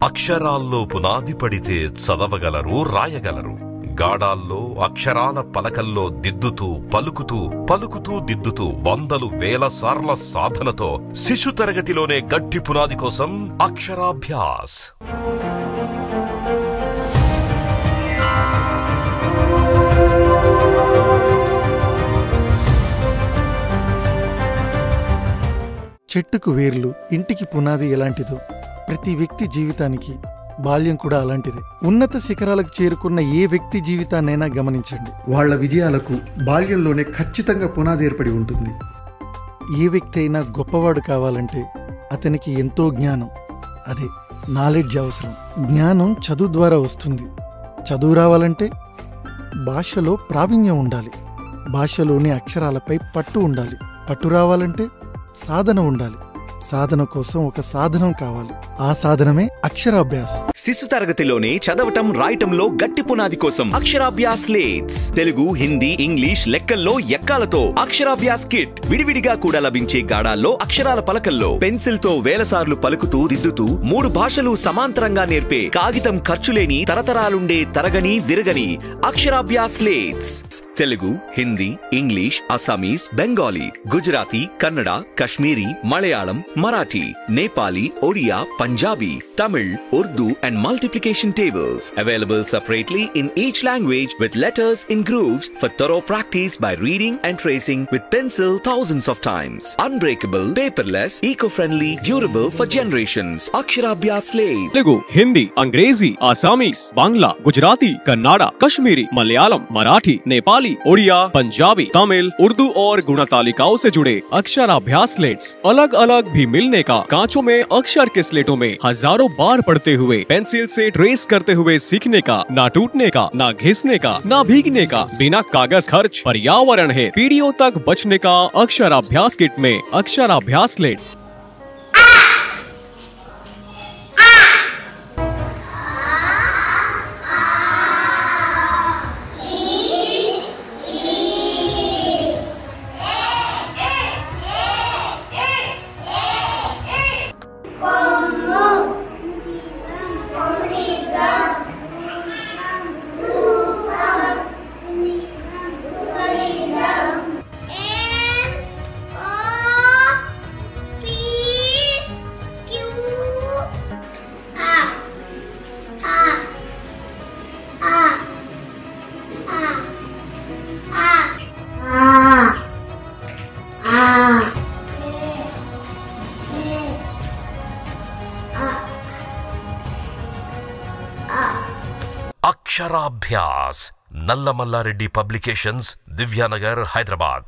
అక్షరాల్లో పునాది పడితే చదవగలరు, రాయగలరు. గాడాల్లో అక్షరాల పలకల్లో దిద్దుతూ పలుకుతూ పలుకుతూ దిద్దుతూ వందలు వేల సార్ల సాధనతో శిశు తరగతిలోనే గట్టి పునాది కోసం అక్షరాభ్యాస్. చెట్టుకు వేర్లు, ఇంటికి పునాది ఎలాంటిదో ప్రతి వ్యక్తి జీవితానికి బాల్యం కూడా అలాంటిదే. ఉన్నత శిఖరాలకు చేరుకున్న ఏ వ్యక్తి జీవితాన్నైనా గమనించండి, వాళ్ల విజయాలకు బాల్యంలోనే ఖచ్చితంగా పునాది ఏర్పడి ఉంటుంది. ఏ వ్యక్తి అయినా గొప్పవాడు కావాలంటే అతనికి ఎంతో జ్ఞానం, అదే నాలెడ్జ్ అవసరం. జ్ఞానం చదువు ద్వారా వస్తుంది. చదువు రావాలంటే భాషలో ప్రావీణ్యం ఉండాలి. భాషలోని అక్షరాలపై పట్టు ఉండాలి. పట్టు రావాలంటే సాధన ఉండాలి. సాధన కోసం ఒక సాధనం కావాలి. ఆ సాధనమే అక్షరాభ్యాస్. శిశు తరగతిలోనే చదవటం రాయటంలో గట్టి పునాది కోసం అక్షరాభ్యాస్ స్లేట్స్. తెలుగు, హిందీ, ఇంగ్లీష్, లెక్కల్లో ఎక్కాలతో అక్షరాభ్యాస్ కిట్. విడివిడిగా కూడా లభించే గాడాల్లో అక్షరాల పలకల్లో పెన్సిల్ తో వేలసార్లు పలుకుతూ దిద్దుతూ 3 భాషలు సమాంతరంగా నేర్పే కాగితం ఖర్చులేని తరతరాలుండే తరగని విరగని Aksharabhyas slates. Telugu, Hindi, English, Assamese, Bengali, Gujarati, Kannada, Kashmiri, Malayalam, Marathi, Nepali, Oriya, Punjabi, Tamil, Urdu and multiplication tables. Available separately in each language with letters in grooves for thorough practice by reading and tracing with pencil thousands of times. Unbreakable, paperless, eco-friendly, durable for generations. Aksharabhyas Slate. Telugu, Hindi, Angrezi, Assamese, Bangla, Gujarati, Kannada, Kashmiri, Malayalam, Marathi, Nepali, Oriya, Punjabi, Tamil, Urdu और गुणतालिकाओं से जुड़े अक्षराभ्यास slates अलग अलग भी मिलने का। कांचों में अक्षर के स्लेटों में हजारों बार पढ़ते हुए पेंसिल से ट्रेस करते हुए सीखने का, ना टूटने का, ना घिसने का, ना भीगने का, बिना कागज खर्च पर्यावरण है पीढ़ियों तक बचने का अक्षराभ्यास किट में अक्षराभ्यास स्लेट। అక్షరాభ్యాస్. నల్లమల్లారెడ్డి పబ్లికేషన్స్, దివ్యానగర్, హైదరాబాద్.